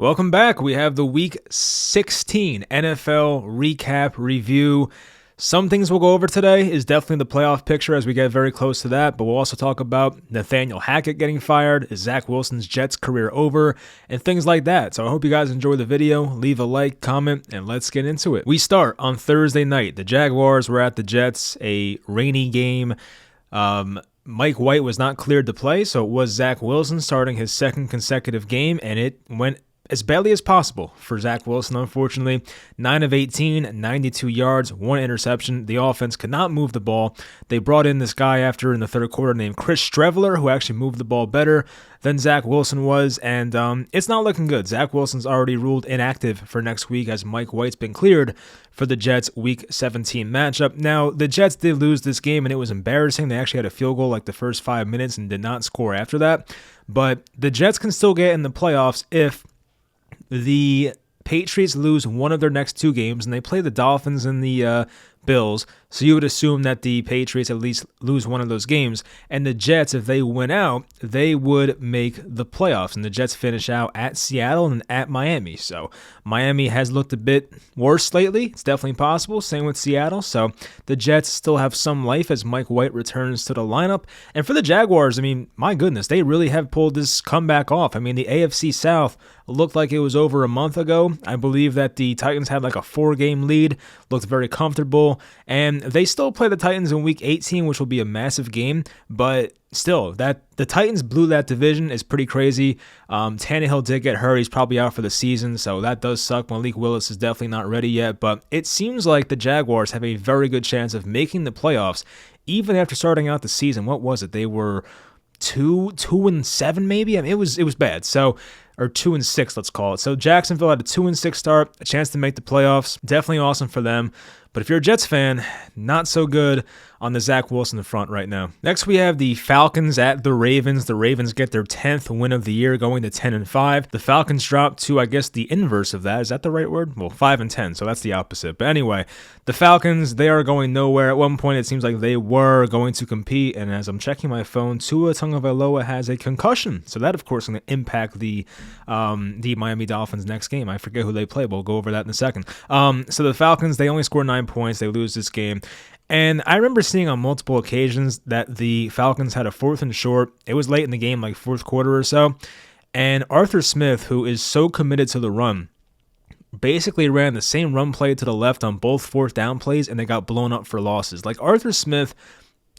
Welcome back. We have the Week 16 NFL recap review. Some things we'll go over today is definitely the playoff picture as we get very close to that, but we'll also talk about Nathaniel Hackett getting fired, is Zach Wilson's Jets career over, and things like that. So I hope you guys enjoy the video. Leave a like, comment, and let's get into it. We start on Thursday night. The Jaguars were at the Jets, a rainy game. Mike White was not cleared to play, so it was Zach Wilson starting his second consecutive game, and it went as badly as possible for Zach Wilson, unfortunately. 9 of 18, 92 yards, 1 interception. The offense could not move the ball. They brought in this guy after in the third quarter named Chris Streveler, who actually moved the ball better than Zach Wilson was, and it's not looking good. Zach Wilson's already ruled inactive for next week as Mike White's been cleared for the Jets' Week 17 matchup. Now, the Jets did lose this game, and it was embarrassing. They actually had a field goal like the first 5 minutes and did not score after that, but the Jets can still get in the playoffs if the Patriots lose one of their next 2 games, and they play the Dolphins and the Bills, so you would assume that the Patriots at least lose one of those games, and the Jets, if they win out, they would make the playoffs, and the Jets finish out at Seattle and at Miami. So Miami has looked a bit worse lately. It's definitely possible. Same with Seattle. So the Jets still have some life as Mike White returns to the lineup. And for the Jaguars, I mean, my goodness, they really have pulled this comeback off. I mean, the AFC South looked like it was over a month ago. I believe that the Titans had like a 4-game lead, looked very comfortable, and they still play the Titans in Week 18, which will be a massive game, but still, that the Titans blew that division is pretty crazy. Tannehill did get hurt. He's probably out for the season, so that does suck. Malik Willis is definitely not ready yet, but it seems like the Jaguars have a very good chance of making the playoffs, even after starting out the season. What was it? They were 2-7 maybe? I mean, it was bad. So, or 2-6, let's call it. So Jacksonville had a 2-6 start, a chance to make the playoffs. Definitely awesome for them. But if you're a Jets fan, not so good on the Zach Wilson front right now. Next, we have the Falcons at the Ravens. The Ravens get their 10th win of the year, going to 10-5. The Falcons drop to, I guess, the inverse of that. Is that the right word? Well, 5-10, so that's the opposite. But anyway, the Falcons, they are going nowhere. At one point, it seems like they were going to compete, and as I'm checking my phone, Tua Tagovailoa has a concussion. So that, of course, is going to impact the Miami Dolphins next game. I forget who they play, but we'll go over that in a second. So the Falcons, they only score 9 points. They lose this game. And I remember seeing on multiple occasions that the Falcons had a 4th and short. It was late in the game, like 4th quarter or so. And Arthur Smith, who is so committed to the run, basically ran the same run play to the left on both 4th down plays, and they got blown up for losses. Like, Arthur Smith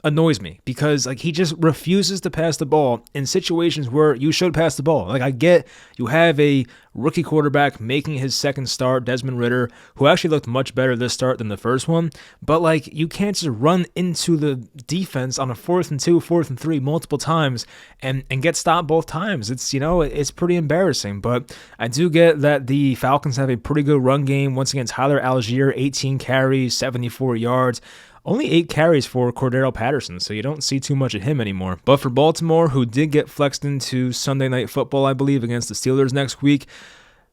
annoys me because like he just refuses to pass the ball in situations where you should pass the ball. Like, I get you have a rookie quarterback making his second start, Desmond Ridder, who actually looked much better this start than the first one, but like you can't just run into the defense on a 4th and 2, 4th and 3 multiple times and get stopped both times. It's, it's pretty embarrassing, but I do get that the Falcons have a pretty good run game. Once again, Tyler Algier, 18 carries, 74 yards. Only 8 carries for Cordero Patterson, so you don't see too much of him anymore. But for Baltimore, who did get flexed into Sunday Night Football, I believe, against the Steelers next week,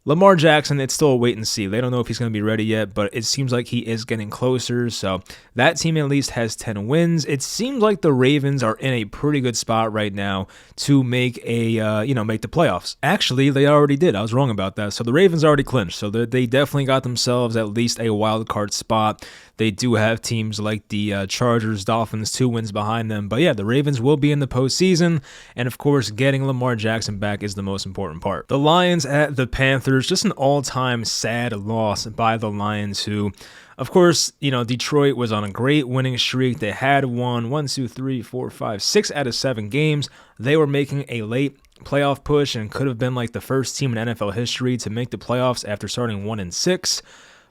Lamar Jackson, it's still a wait and see. They don't know if he's going to be ready yet, but it seems like he is getting closer. So that team at least has 10 wins. It seems like the Ravens are in a pretty good spot right now to make make the playoffs. Actually, they already did. I was wrong about that. So the Ravens already clinched. So they definitely got themselves at least a wild card spot. They do have teams like the Chargers, Dolphins, 2 wins behind them. But yeah, the Ravens will be in the postseason. And of course, getting Lamar Jackson back is the most important part. The Lions at the Panthers, just an all-time sad loss by the Lions, who, of course, Detroit was on a great winning streak. They had won 6 out of 7 games. They were making a late playoff push and could have been like the first team in NFL history to make the playoffs after starting 1-6.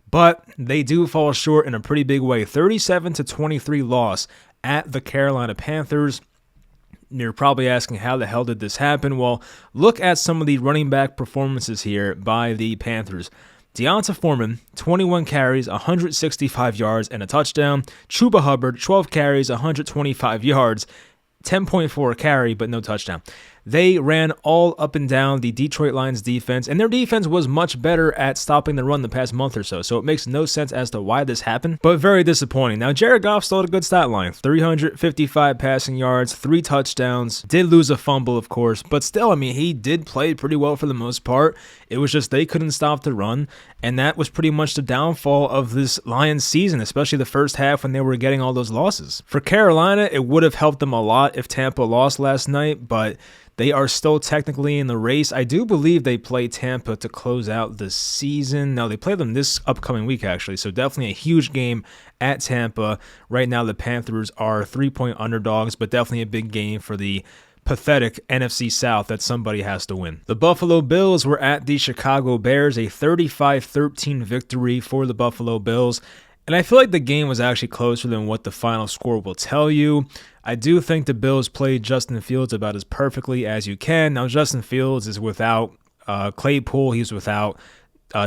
But they do fall short in a pretty big way. 37-23 loss at the Carolina Panthers. You're probably asking, how the hell did this happen? Well, look at some of the running back performances here by the Panthers. Deonta Foreman, 21 carries, 165 yards, and a touchdown. Chuba Hubbard, 12 carries, 125 yards, 10.4 carry, but no touchdown. They ran all up and down the Detroit Lions defense, and their defense was much better at stopping the run the past month or so. So it makes no sense as to why this happened, but very disappointing. Now, Jared Goff still had a good stat line, 355 passing yards, 3 touchdowns, did lose a fumble, of course, but still, I mean, he did play pretty well for the most part. It was just they couldn't stop the run, and that was pretty much the downfall of this Lions season, especially the first half when they were getting all those losses. For Carolina, it would have helped them a lot if Tampa lost last night, but they are still technically in the race. I do believe they play Tampa to close out the season. No, they play them this upcoming week, actually, so definitely a huge game at Tampa. Right now, the Panthers are 3-point underdogs, but definitely a big game for the pathetic NFC South that somebody has to win. The Buffalo Bills were at the Chicago Bears, a 35-13 victory for the Buffalo Bills. And I feel like the game was actually closer than what the final score will tell you. I do think the Bills played Justin Fields about as perfectly as you can. Now, Justin Fields is without Claypool. He's without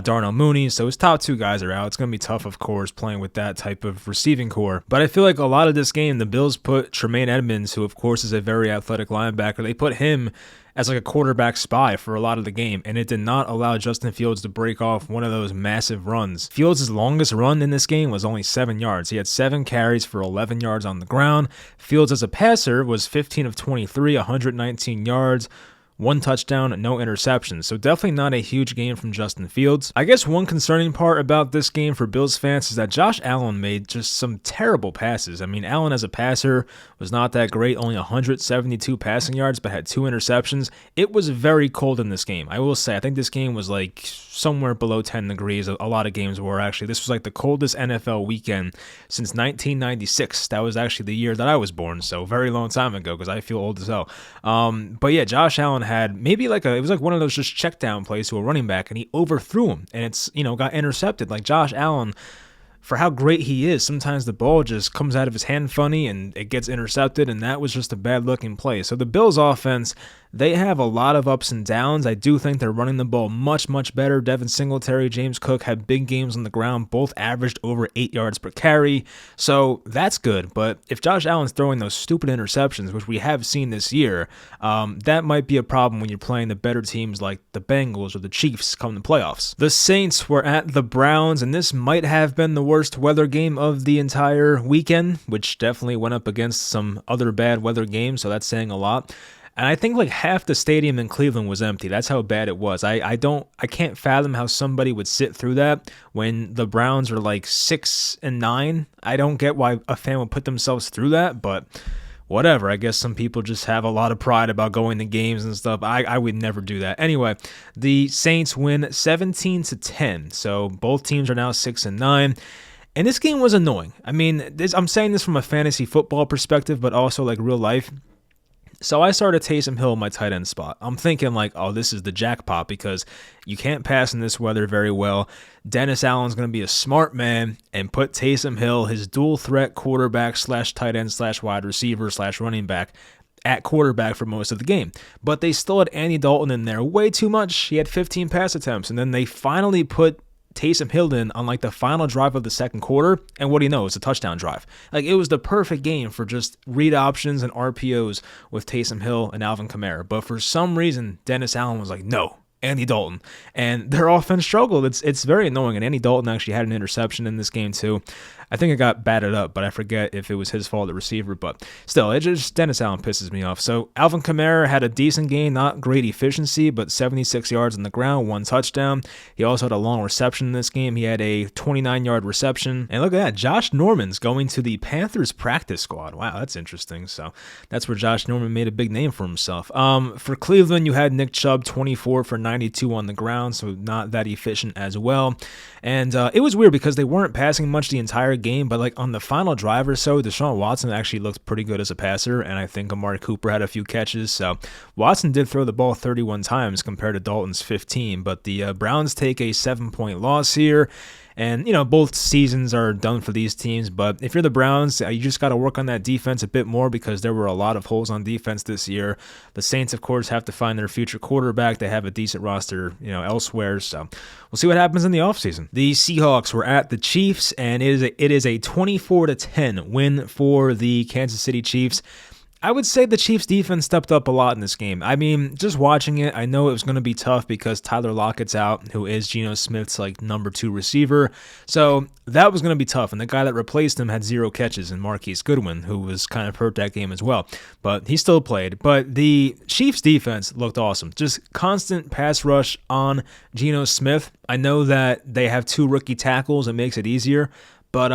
Darnell Mooney, so his top 2 guys are out. It's going to be tough, of course, playing with that type of receiving core. But I feel like a lot of this game, the Bills put Tremaine Edmonds, who, of course, is a very athletic linebacker, they put him as like a quarterback spy for a lot of the game, and it did not allow Justin Fields to break off one of those massive runs. Fields' longest run in this game was only 7 yards. He had 7 carries for 11 yards on the ground. Fields as a passer was 15 of 23, 119 yards, 1 touchdown, no interceptions. So definitely not a huge game from Justin Fields. I guess one concerning part about this game for Bills fans is that Josh Allen made just some terrible passes. I mean, Allen as a passer was not that great, only 172 passing yards, but had 2 interceptions. It was very cold in this game. I will say, I think this game was like somewhere below 10 degrees. A lot of games were actually. This was like the coldest NFL weekend since 1996. That was actually the year that I was born, so very long time ago because I feel old as hell. But yeah, Josh Allen had maybe it was like one of those just check down plays to a running back, and he overthrew him, and it's, got intercepted. Like Josh Allen, for how great he is, sometimes the ball just comes out of his hand funny and it gets intercepted, and that was just a bad looking play. So the Bills offense, they have a lot of ups and downs. I do think they're running the ball much, much better. Devin Singletary, James Cook had big games on the ground. Both averaged over 8 yards per carry. So that's good. But if Josh Allen's throwing those stupid interceptions, which we have seen this year, that might be a problem when you're playing the better teams like the Bengals or the Chiefs come the playoffs. The Saints were at the Browns, and this might have been the worst weather game of the entire weekend, which definitely went up against some other bad weather games, so that's saying a lot. And I think like half the stadium in Cleveland was empty. That's how bad it was. I can't fathom how somebody would sit through that when the Browns are like 6-9. I don't get why a fan would put themselves through that, but whatever. I guess some people just have a lot of pride about going to games and stuff. I would never do that. Anyway, the Saints win 17-10. So both teams are now 6-9. And this game was annoying. I mean, I'm saying this from a fantasy football perspective, but also like real life. So I started Taysom Hill in my tight end spot. I'm thinking like, oh, this is the jackpot because you can't pass in this weather very well. Dennis Allen's going to be a smart man and put Taysom Hill, his dual threat quarterback / tight end / wide receiver / running back, at quarterback for most of the game. But they still had Andy Dalton in there way too much. He had 15 pass attempts, and then they finally put Taysom Hill in on like the final drive of the second quarter, and what do you know? It's a touchdown drive. Like it was the perfect game for just read options and RPOs with Taysom Hill and Alvin Kamara. But for some reason, Dennis Allen was like, no, Andy Dalton, and their offense struggled. It's very annoying, and Andy Dalton actually had an interception in this game too. I think it got batted up, but I forget if it was his fault, the receiver. But still, Dennis Allen pisses me off. So Alvin Kamara had a decent game, not great efficiency, but 76 yards on the ground, 1 touchdown. He also had a long reception in this game. He had a 29-yard reception. And look at that, Josh Norman's going to the Panthers practice squad. Wow, that's interesting. So that's where Josh Norman made a big name for himself. For Cleveland, you had Nick Chubb, 24 for 92 on the ground, so not that efficient as well. And it was weird because they weren't passing much the entire game, but like on the final drive or so, Deshaun Watson actually looked pretty good as a passer, and I think Amari Cooper had a few catches. So Watson did throw the ball 31 times compared to Dalton's 15, but the Browns take a 7-point loss here. And, both seasons are done for these teams. But if you're the Browns, you just got to work on that defense a bit more because there were a lot of holes on defense this year. The Saints, of course, have to find their future quarterback. They have a decent roster, elsewhere. So we'll see what happens in the offseason. The Seahawks were at the Chiefs, and it is a 24-10 win for the Kansas City Chiefs. I would say the Chiefs defense stepped up a lot in this game. I mean, just watching it, I know it was going to be tough because Tyler Lockett's out, who is Geno Smith's like number 2 receiver. So that was going to be tough. And the guy that replaced him had 0 catches in Marquise Goodwin, who was kind of hurt that game as well. But he still played. But the Chiefs defense looked awesome. Just constant pass rush on Geno Smith. I know that they have 2 rookie tackles. It makes it easier. But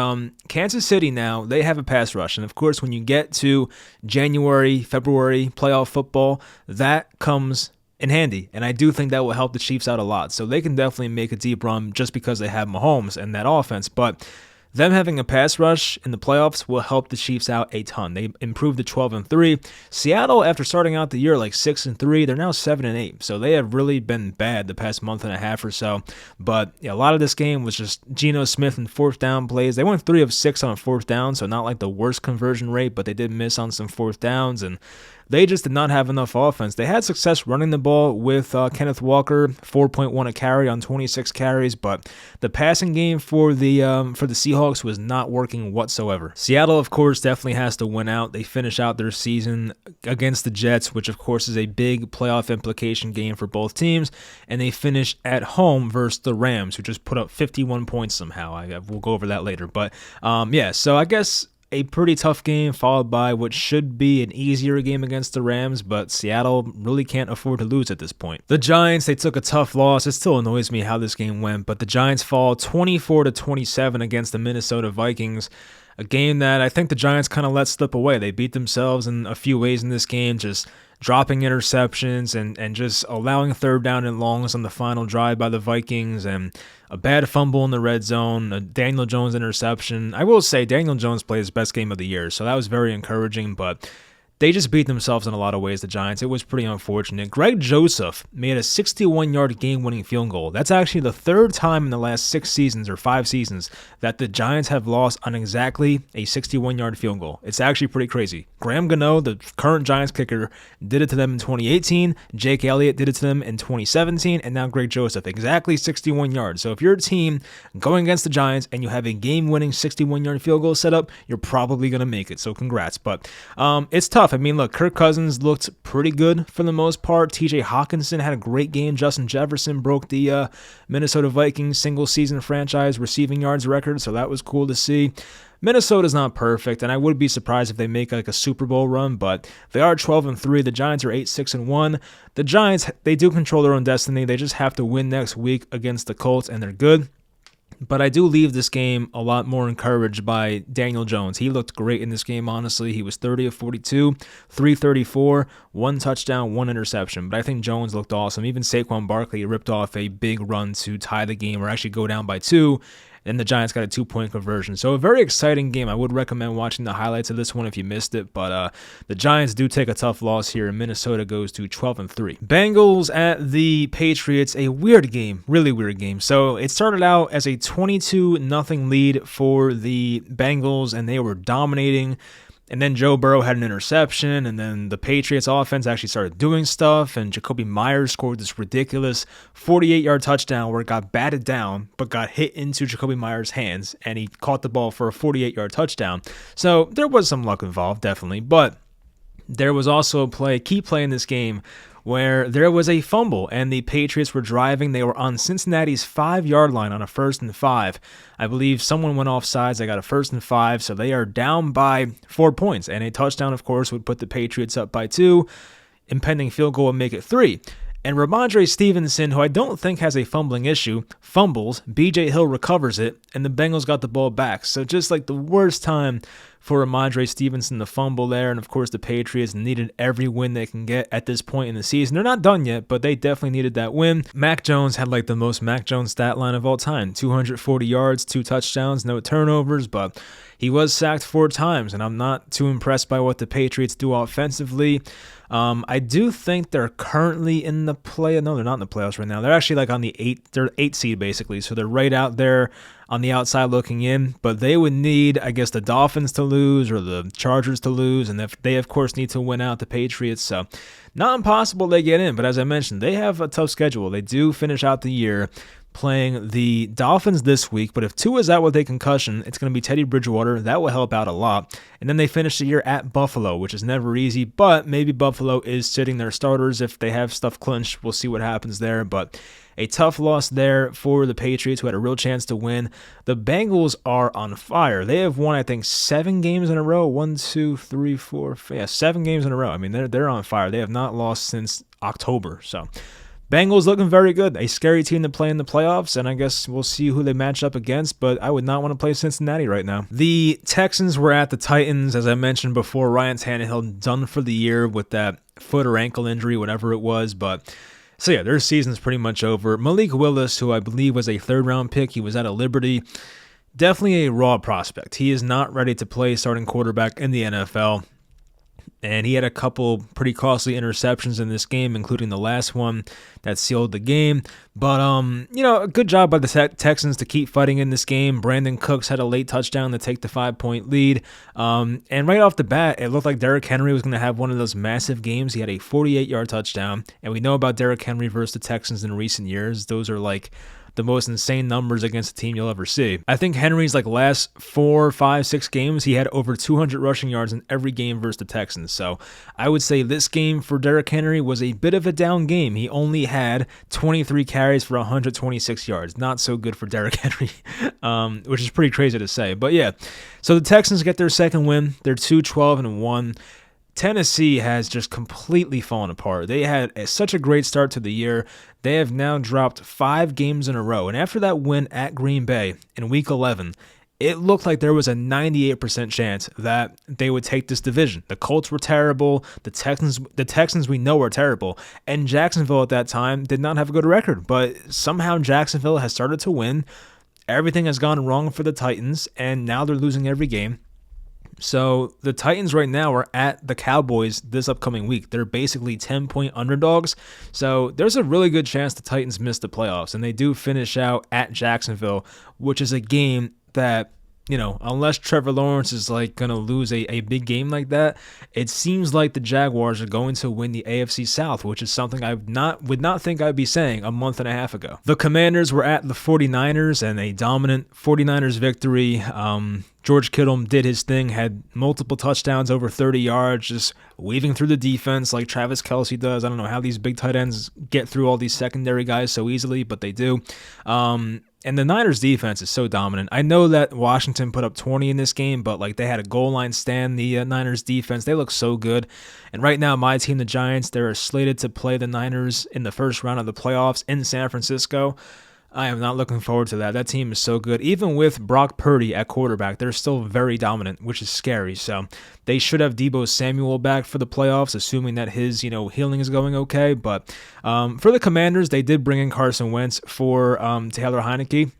Kansas City now, they have a pass rush. And, of course, when you get to January, February playoff football, that comes in handy. And I do think that will help the Chiefs out a lot. So they can definitely make a deep run just because they have Mahomes and that offense. But them having a pass rush in the playoffs will help the Chiefs out a ton. They improved to 12-3. Seattle, after starting out the year like 6-3, they're now 7-8. So they have really been bad the past month and a half or so. But yeah, a lot of this game was just Geno Smith and 4th down plays. They went 3 of 6 on 4th down, so not like the worst conversion rate, but they did miss on some 4th downs, and they just did not have enough offense. They had success running the ball with Kenneth Walker, 4.1 a carry on 26 carries, but the passing game for the Seahawks was not working whatsoever. Seattle, of course, definitely has to win out. They finish out their season against the Jets, which of course is a big playoff implication game for both teams, and they finish at home versus the Rams, who just put up 51 points somehow. We'll go over that later, but yeah, so I guess a pretty tough game followed by what should be an easier game against the Rams, but Seattle really can't afford to lose at this point. The Giants, they took a tough loss. It still annoys me how this game went, but the Giants fall 24-27 against the Minnesota Vikings. A game that I think the Giants kind of let slip away. They beat themselves in a few ways in this game, just dropping interceptions and just allowing 3rd down and longs on the final drive by the Vikings, and a bad fumble in the red zone, a Daniel Jones interception. I will say Daniel Jones played his best game of the year, so that was very encouraging, but they just beat themselves in a lot of ways, the Giants. It was pretty unfortunate. Greg Joseph made a 61-yard game-winning field goal. That's actually the 3rd time in the last 6 seasons or 5 seasons that the Giants have lost on exactly a 61-yard field goal. It's actually pretty crazy. Graham Gano, the current Giants kicker, did it to them in 2018. Jake Elliott did it to them in 2017. And now Greg Joseph, exactly 61 yards. So if you're a team going against the Giants and you have a game-winning 61-yard field goal set up, you're probably going to make it. So congrats. But it's tough. I mean, look, Kirk Cousins looked pretty good for the most part. TJ Hawkinson had a great game. Justin Jefferson broke the Minnesota Vikings single-season franchise receiving yards record, so that was cool to see. Minnesota's not perfect, and I would be surprised if they make like a Super Bowl run, but they are 12-3. The Giants are 8-6-1. The Giants, they do control their own destiny. They just have to win next week against the Colts, and they're good. But I do leave this game a lot more encouraged by Daniel Jones. He looked great in this game, honestly. He was 30 of 42, 334, 1 touchdown, 1 interception. But I think Jones looked awesome. Even Saquon Barkley ripped off a big run to tie the game or actually go down by 2. And the Giants got a 2-point conversion. So a very exciting game. I would recommend watching the highlights of this one if you missed it. But the Giants do take a tough loss here, and Minnesota goes to 12-3. Bengals at the Patriots, a weird game, really weird game. So it started out as a 22-0 lead for the Bengals, and they were dominating. And then Joe Burrow had an interception, and then the Patriots offense actually started doing stuff, and Jacoby Myers scored this ridiculous 48-yard touchdown where it got batted down, but got hit into Jacoby Myers' hands, and he caught the ball for a 48-yard touchdown. So there was some luck involved, definitely, but there was also a key play in this game where there was a fumble and the Patriots were driving. They were on Cincinnati's 5-yard line on a 1st and 5. I believe someone went offsides. They got a 1st and 5, so they are down by 4 points. And a touchdown, of course, would put the Patriots up by 2. Impending field goal would make it 3. And Ramondre Stevenson, who I don't think has a fumbling issue, fumbles. B.J. Hill recovers it, and the Bengals got the ball back. So just like the worst time for Ramondre Stevenson to fumble there. And of course, the Patriots needed every win they can get at this point in the season. They're not done yet, but they definitely needed that win. Mac Jones had like the most Mac Jones stat line of all time. 240 yards, 2 touchdowns, no turnovers, but he was sacked 4 times, and I'm not too impressed by what the Patriots do offensively. I do think they're currently in the play. No, they're not in the playoffs right now. They're actually like on the 8 seed basically. So they're right out there on the outside looking in, but they would need, I guess, the Dolphins to lose or the Chargers to lose, and if they, of course, need to win out the Patriots. So not impossible they get in, but as I mentioned, they have a tough schedule. They do finish out the year playing the Dolphins this week. But if Tua is out with a concussion, it's going to be Teddy Bridgewater. That will help out a lot. And then they finish the year at Buffalo, which is never easy. But maybe Buffalo is sitting their starters if they have stuff clinched. We'll see what happens there. But a tough loss there for the Patriots, who had a real chance to win. The Bengals are on fire. They have won, I think, 7 games in a row. 1, 2, 3, 4, 5, yeah, 7 games in a row. I mean, they're on fire. They have not lost since October. So Bengals looking very good. A scary team to play in the playoffs, and I guess we'll see who they match up against, but I would not want to play Cincinnati right now. The Texans were at the Titans. As I mentioned before, Ryan Tannehill done for the year with that foot or ankle injury, whatever it was, but so yeah, their season's pretty much over. Malik Willis, who I believe was a 3rd-round pick, he was out of Liberty. Definitely a raw prospect. He is not ready to play starting quarterback in the NFL. And he had a couple pretty costly interceptions in this game, including the last one that sealed the game. But, a good job by the Texans to keep fighting in this game. Brandon Cooks had a late touchdown to take the 5-point lead. And right off the bat, it looked like Derrick Henry was going to have one of those massive games. He had a 48-yard touchdown. And we know about Derrick Henry versus the Texans in recent years. Those are like the most insane numbers against a team you'll ever see. I think Henry's last 4, 5, 6 games, he had over 200 rushing yards in every game versus the Texans. So I would say this game for Derrick Henry was a bit of a down game. He only had 23 carries for 126 yards. Not so good for Derrick Henry, which is pretty crazy to say. But yeah, so the Texans get their second win. They're 2-12-1. Tennessee has just completely fallen apart. They had such a great start to the year. They have now dropped 5 games in a row. And after that win at Green Bay in Week 11, it looked like there was a 98% chance that they would take this division. The Colts were terrible. The Texans we know are terrible. And Jacksonville at that time did not have a good record. But somehow Jacksonville has started to win. Everything has gone wrong for the Titans, and now they're losing every game. So the Titans right now are at the Cowboys this upcoming week. They're basically 10-point underdogs. So there's a really good chance the Titans miss the playoffs. And they do finish out at Jacksonville, which is a game that, unless Trevor Lawrence is going to lose a big game like that, it seems like the Jaguars are going to win the AFC South, which is something I would not think I'd be saying a month and a half ago. The Commanders were at the 49ers and a dominant 49ers victory. George Kittle did his thing, had multiple touchdowns over 30 yards, just weaving through the defense like Travis Kelce does. I don't know how these big tight ends get through all these secondary guys so easily, but they do. And the Niners defense is so dominant. I know that Washington put up 20 in this game, but they had a goal line stand, the Niners defense. They look so good. And right now, my team, the Giants, they're slated to play the Niners in the first round of the playoffs in San Francisco. I am not looking forward to that. That team is so good. Even with Brock Purdy at quarterback, they're still very dominant, which is scary. So they should have Deebo Samuel back for the playoffs, assuming that his healing is going okay. But for the Commanders, they did bring in Carson Wentz for Taylor Heineke.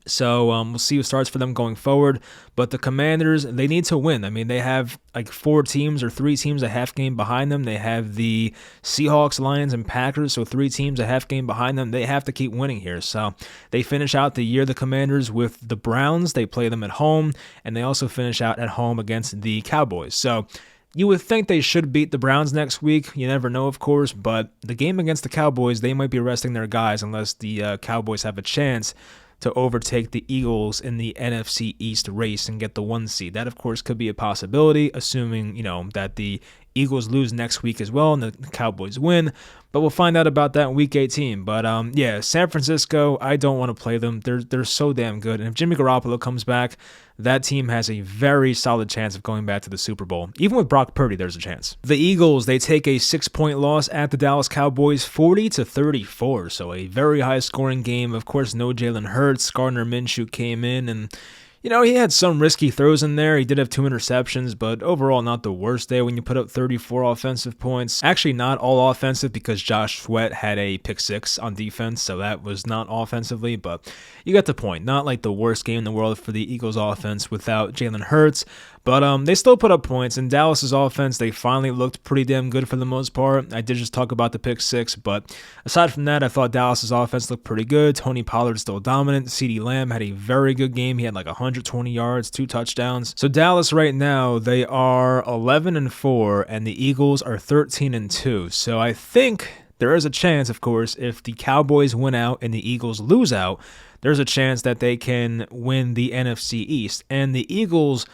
So we'll see who starts for them going forward. But the Commanders, they need to win. I mean, they have 4 teams or 3 teams a half game behind them. They have the Seahawks, Lions, and Packers, so 3 teams a half game behind them. They have to keep winning here. So they finish out the year, the Commanders, with the Browns. They play them at home, and they also finish out at home against the Cowboys. So you would think they should beat the Browns next week. You never know, of course, but the game against the Cowboys, they might be resting their guys unless the Cowboys have a chance to overtake the Eagles in the NFC East race and get the 1 seed. That, of course, could be a possibility, assuming, that the Eagles lose next week as well and the Cowboys win. But we'll find out about that in Week 18. But, San Francisco, I don't want to play them. They're so damn good. And if Jimmy Garoppolo comes back, that team has a very solid chance of going back to the Super Bowl. Even with Brock Purdy, there's a chance. The Eagles, they take a 6-point loss at the Dallas Cowboys, 40-34. So a very high-scoring game. Of course, no Jalen Hurts. Gardner Minshew came in and he had some risky throws in there. He did have 2 interceptions, but overall not the worst day when you put up 34 offensive points. Actually, not all offensive because Josh Sweat had a pick 6 on defense, so that was not offensively, but you got the point. Not the worst game in the world for the Eagles offense without Jalen Hurts, but they still put up points. In Dallas's offense, they finally looked pretty damn good for the most part. I did just talk about the pick 6, but aside from that, I thought Dallas's offense looked pretty good. Tony Pollard still dominant. CeeDee Lamb had a very good game. He had 120 yards, 2 touchdowns. So Dallas right now, they are 11-4, and the Eagles are 13-2. So I think there is a chance, of course, if the Cowboys win out and the Eagles lose out, there's a chance that they can win the NFC East. And the Eagles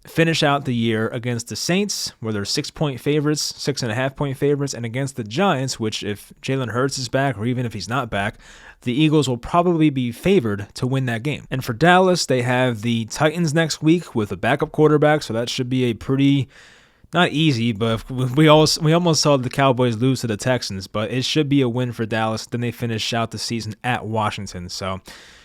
finish out the year against the Saints, where they're 6-point favorites, 6.5-point favorites, and against the Giants, which if Jalen Hurts is back, or even if he's not back, the Eagles will probably be favored to win that game. And for Dallas, they have the Titans next week with a backup quarterback, so that should be a pretty, not easy, but we almost saw the Cowboys lose to the Texans, but it should be a win for Dallas. Then they finish out the season at Washington, so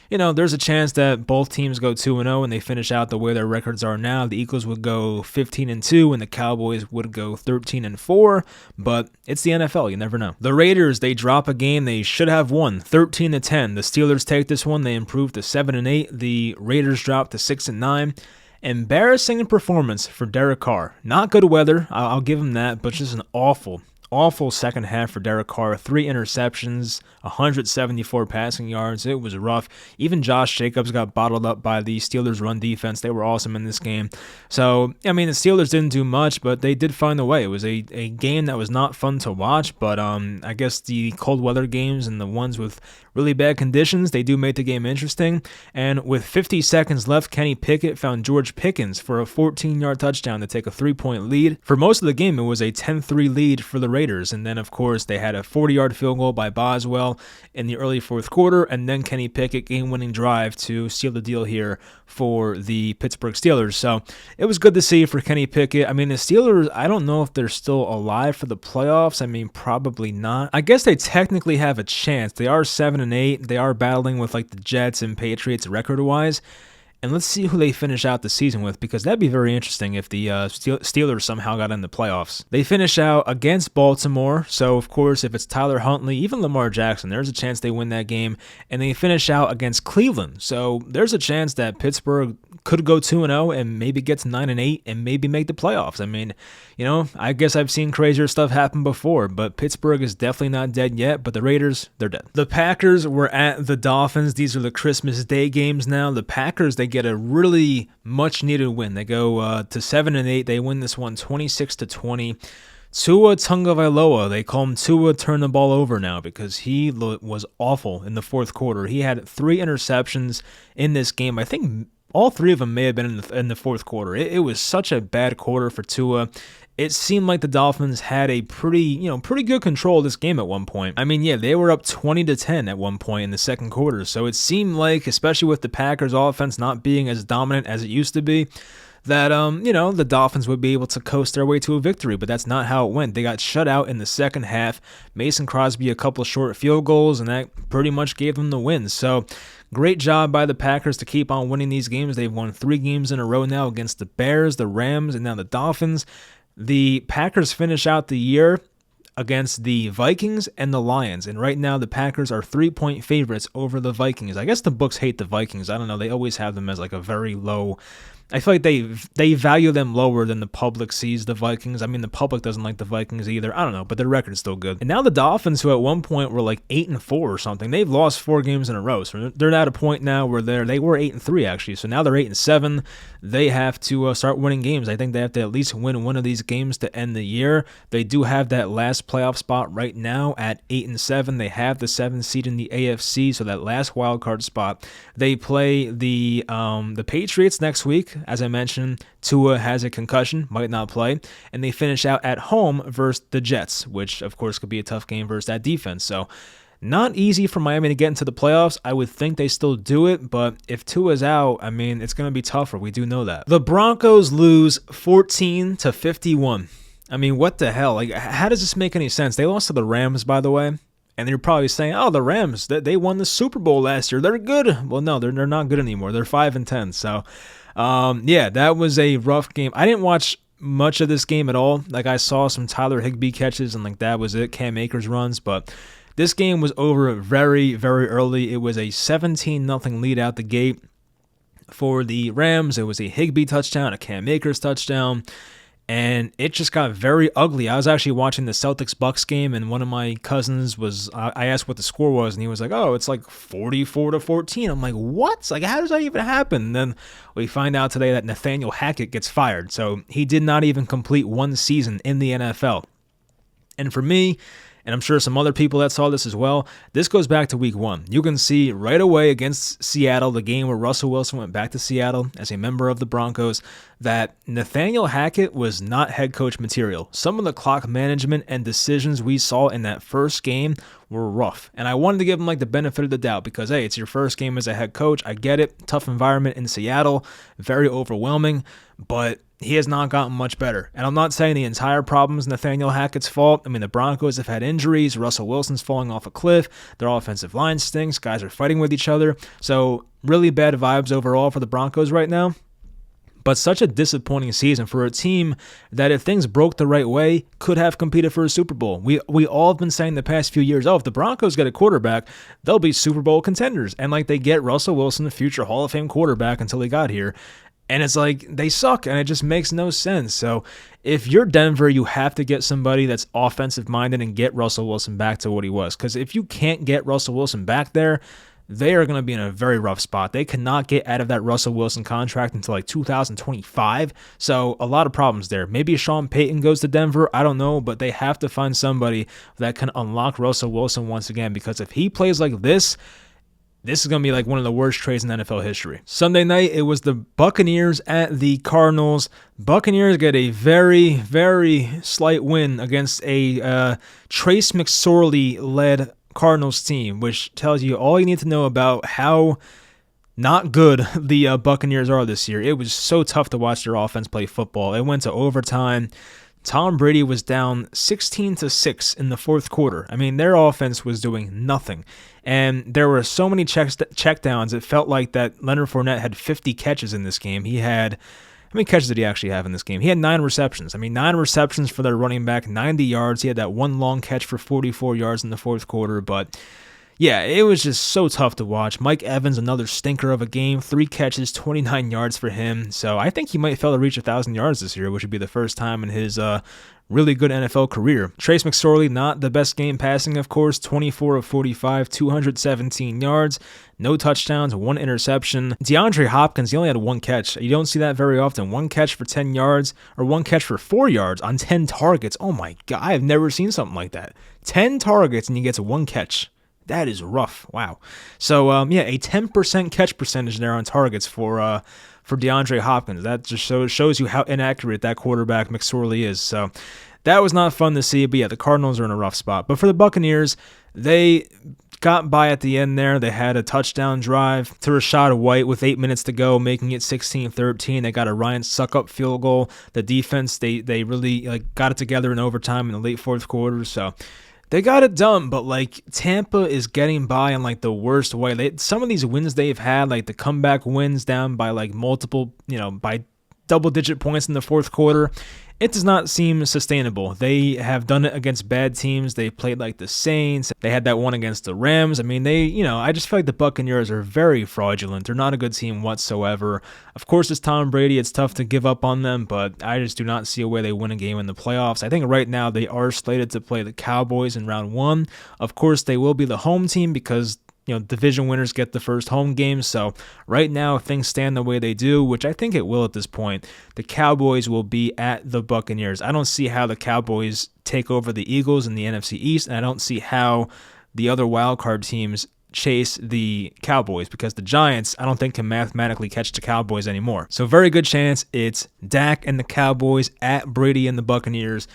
there's a chance that both teams go 2-0 and they finish out the way their records are now. The Eagles would go 15-2 and the Cowboys would go 13-4, but it's the NFL. You never know. The Raiders, they drop a game they should have won, 13-10. The Steelers take this one. They improve to 7-8. The Raiders drop to 6-9. Embarrassing performance for Derek Carr. Not good weather, I'll give him that, but just an awful second half for Derek Carr. 3 interceptions, 174 passing yards. It was rough. Even Josh Jacobs got bottled up by the Steelers' run defense. They were awesome in this game. So, the Steelers didn't do much, but they did find a way. It was a game that was not fun to watch, but I guess the cold weather games and the ones with really bad conditions, they do make the game interesting. And with 50 seconds left, Kenny Pickett found George Pickens for a 14-yard touchdown to take a 3-point lead. For most of the game, it was a 10-3 lead for the Raiders. And then, of course, they had a 40-yard field goal by Boswell in the early fourth quarter, and then Kenny Pickett game-winning drive to seal the deal here for the Pittsburgh Steelers. So it was good to see for Kenny Pickett. The Steelers, I don't know if they're still alive for the playoffs. Probably not. I guess they technically have a chance. They are 7-8. They are battling with the Jets and Patriots record-wise. And let's see who they finish out the season with, because that'd be very interesting if the Steelers somehow got in the playoffs. They finish out against Baltimore, so of course if it's Tyler Huntley, even Lamar Jackson, there's a chance they win that game. And they finish out against Cleveland, so there's a chance that Pittsburgh could go 2-0 and maybe gets 9-8 and maybe make the playoffs. I guess I've seen crazier stuff happen before, but Pittsburgh is definitely not dead yet, but the Raiders, they're dead. The Packers were at the Dolphins. These are the Christmas Day games now. The Packers, they get a really much-needed win. They go to 7-8. They win this one 26-20. Tua Tagovailoa, they call him Tua turn the ball over now because he was awful in the fourth quarter. He had 3 interceptions in this game. I think all 3 of them may have been in the fourth quarter. It was such a bad quarter for Tua. It seemed like the Dolphins had a pretty good control of this game at one point. They were up 20-10 at one point in the second quarter. So it seemed like, especially with the Packers offense not being as dominant as it used to be, that, the Dolphins would be able to coast their way to a victory, but that's not how it went. They got shut out in the second half. Mason Crosby a couple of short field goals, and that pretty much gave them the win. So great job by the Packers to keep on winning these games. They've won 3 games in a row now against the Bears, the Rams, and now the Dolphins. The Packers finish out the year against the Vikings and the Lions, and right now the Packers are 3-point favorites over the Vikings. I guess the books hate the Vikings. I don't know. They always have them as a very low. I feel like they value them lower than the public sees the Vikings. The public doesn't like the Vikings either. I don't know, but their record is still good. And now the Dolphins, who at one point were 8-4 or something, they've lost 4 games in a row. So they're at a point now where they were 8-3 actually. So now they're 8-7. They have to start winning games. I think they have to at least win one of these games to end the year. They do have that last playoff spot right now at 8-7. They have the 7th seed in the AFC, so that last wild card spot. They play the Patriots next week. As I mentioned, Tua has a concussion, might not play, and they finish out at home versus the Jets, which of course could be a tough game versus that defense. So not easy for Miami to get into the playoffs. I would think they still do it, but if Tua's out, it's going to be tougher. We do know that. The Broncos lose 14-51. What the hell? How does this make any sense? They lost to the Rams, by the way. And you're probably saying, oh, the Rams, they won the Super Bowl last year. They're good. Well, no, they're not good anymore. They're 5-10. So, that was a rough game. I didn't watch much of this game at all. I saw some Tyler Higbee catches, and that was it. Cam Akers runs, but this game was over very, very early. It was a 17-0 lead out the gate for the Rams. It was a Higbee touchdown, a Cam Akers touchdown. And it just got very ugly. I was actually watching the Celtics-Bucks game, and one of my cousins I asked what the score was, and he was like, oh, it's 44-14. I'm like, what? How does that even happen? And then we find out today that Nathaniel Hackett gets fired. So he did not even complete 1 season in the NFL. And for me, and I'm sure some other people that saw this as well, this goes back to week 1. You can see right away against Seattle, the game where Russell Wilson went back to Seattle as a member of the Broncos, that Nathaniel Hackett was not head coach material. Some of the clock management and decisions we saw in that first game were rough. And I wanted to give him the benefit of the doubt because, hey, it's your first game as a head coach. I get it. Tough environment in Seattle. Very overwhelming. But he has not gotten much better. And I'm not saying the entire problem is Nathaniel Hackett's fault. I mean, the Broncos have had injuries. Russell Wilson's falling off a cliff. Their offensive line stinks. Guys are fighting with each other. So really bad vibes overall for the Broncos right now. But such a disappointing season for a team that, if things broke the right way, could have competed for a Super Bowl. We all have been saying the past few years, if the Broncos get a quarterback, they'll be Super Bowl contenders. And they get Russell Wilson, the future Hall of Fame quarterback, until he got here. And it's they suck, and it just makes no sense. So if you're Denver, you have to get somebody that's offensive-minded and get Russell Wilson back to what he was. Because if you can't get Russell Wilson back there, they are going to be in a very rough spot. They cannot get out of that Russell Wilson contract until 2025. So a lot of problems there. Maybe Sean Payton goes to Denver. I don't know, but they have to find somebody that can unlock Russell Wilson once again, because if he plays like this is going to be one of the worst trades in NFL history. Sunday night, it was the Buccaneers at the Cardinals. Buccaneers get a very, very slight win against a Trace McSorley-led Cardinals team, which tells you all you need to know about how not good the Buccaneers are this year. It was so tough to watch their offense play football. It went to overtime. Tom Brady was down 16-6 in the fourth quarter. I mean, their offense was doing nothing. And there were so many checkdowns, it felt like that Leonard Fournette had 50 catches in this game. He had, how many catches did he actually have in this game? He had 9 receptions. I mean, 9 receptions for their running back, 90 yards. He had that one long catch for 44 yards in the fourth quarter. But yeah, it was just so tough to watch. Mike Evans, another stinker of a game, 3 catches, 29 yards for him. So I think he might fail to reach 1,000 yards this year, which would be the first time in his really good NFL career. Trace McSorley, not the best game passing, of course, 24 of 45, 217 yards, no touchdowns, 1 interception. DeAndre Hopkins, he only had 1 catch. You don't see that very often. 1 catch for 10 yards, or 1 catch for 4 yards on 10 targets. Oh my God, I've never seen something like that. 10 targets and he gets 1 catch. That is rough. Wow. So, a 10% catch percentage there on targets for DeAndre Hopkins. That just shows you how inaccurate that quarterback McSorley is. So that was not fun to see. But yeah, the Cardinals are in a rough spot. But for the Buccaneers, they got by at the end there. They had a touchdown drive to Rachaad White with 8 minutes to go, making it 16-13. They got a Ryan Suckup field goal. The defense, they really got it together in overtime in the late fourth quarter. So they got it done, but Tampa is getting by in the worst way. Some of these wins they've had, the comeback wins down by multiple, by double-digit points in the fourth quarter, it does not seem sustainable. They have done it against bad teams. They played the Saints. They had that one against the Rams. I mean, I just feel like the Buccaneers are very fraudulent. They're not a good team whatsoever. Of course, it's Tom Brady. It's tough to give up on them, but I just do not see a way they win a game in the playoffs. I think right now they are slated to play the Cowboys in round 1. Of course, they will be the home team because division winners get the first home game. So right now, if things stand the way they do, which I think it will at this point, the Cowboys will be at the Buccaneers. I don't see how the Cowboys take over the Eagles in the NFC East, and I don't see how the other wildcard teams chase the Cowboys, because the Giants, I don't think, can mathematically catch the Cowboys anymore. So very good chance it's Dak and the Cowboys at Brady and the Buccaneers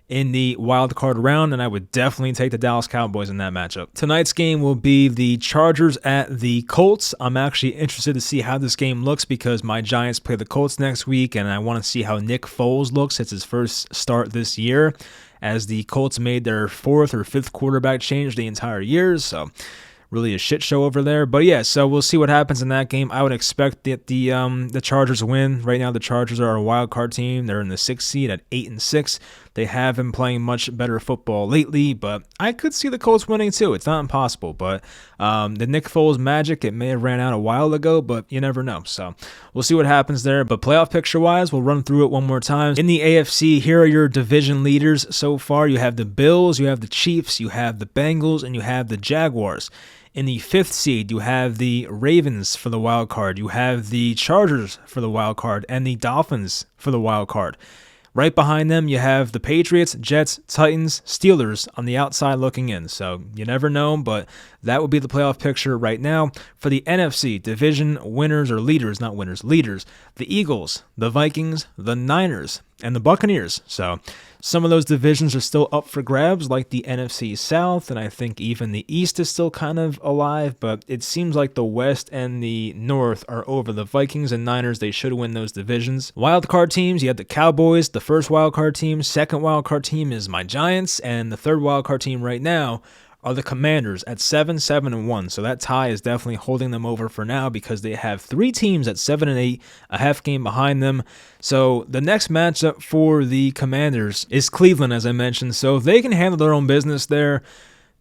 in the wild card round, and I would definitely take the Dallas Cowboys in that matchup. Tonight's game will be the Chargers at the Colts. I'm actually interested to see how this game looks because my Giants play the Colts next week, and I want to see how Nick Foles looks. It's his first start this year, as the Colts made their 4th or 5th quarterback change the entire year, so really a shit show over there. But yeah, so we'll see what happens in that game. I would expect that the Chargers win. Right now, the Chargers are a wild card team. They're in the 6th seed at 8-6. They have been playing much better football lately, but I could see the Colts winning too. It's not impossible, but the Nick Foles magic, it may have ran out a while ago, but you never know. So we'll see what happens there. But playoff picture-wise, we'll run through it one more time. In the AFC, here are your division leaders so far. You have the Bills, you have the Chiefs, you have the Bengals, and you have the Jaguars. In the 5th seed, you have the Ravens for the wild card. You have the Chargers for the wild card and the Dolphins for the wild card. Right behind them, you have the Patriots, Jets, Titans, Steelers on the outside looking in. So you never know, but that would be the playoff picture right now. For the NFC, division winners or leaders, not winners, leaders, the Eagles, the Vikings, the Niners, and the Buccaneers. So some of those divisions are still up for grabs, like the NFC South, and I think even the East is still kind of alive, but it seems like the West and the North are over the Vikings and Niners. They should win those divisions. Wildcard teams, you have the Cowboys, the first wildcard team. Second wildcard team is my Giants, and the third wildcard team right now are the Commanders at 7-7-1. So that tie is definitely holding them over for now because they have 3 teams at 7-8, a half game behind them. So the next matchup for the Commanders is Cleveland, as I mentioned. So if they can handle their own business there,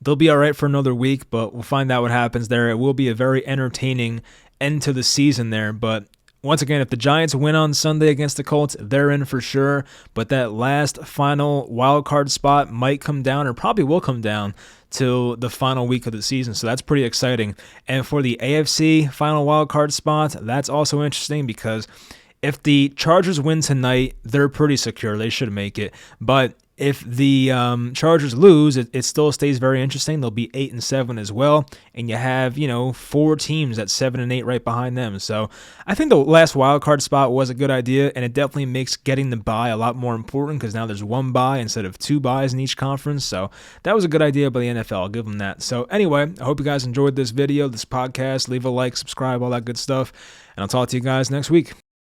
they'll be all right for another week, but we'll find out what happens there. It will be a very entertaining end to the season there, but once again, if the Giants win on Sunday against the Colts, they're in for sure. But that last final wild card spot might come down, or probably will come down, till the final week of the season. So that's pretty exciting. And for the AFC final wild card spot, that's also interesting because if the Chargers win tonight, they're pretty secure. They should make it. But if the Chargers lose, it still stays very interesting. They'll be 8-7 as well, and you have 4 teams at 7-8 right behind them. So I think the last wild card spot was a good idea, and it definitely makes getting the bye a lot more important because now there's 1 bye instead of 2 byes in each conference. So that was a good idea by the NFL. I'll give them that. So anyway, I hope you guys enjoyed this video, this podcast. Leave a like, subscribe, all that good stuff, and I'll talk to you guys next week.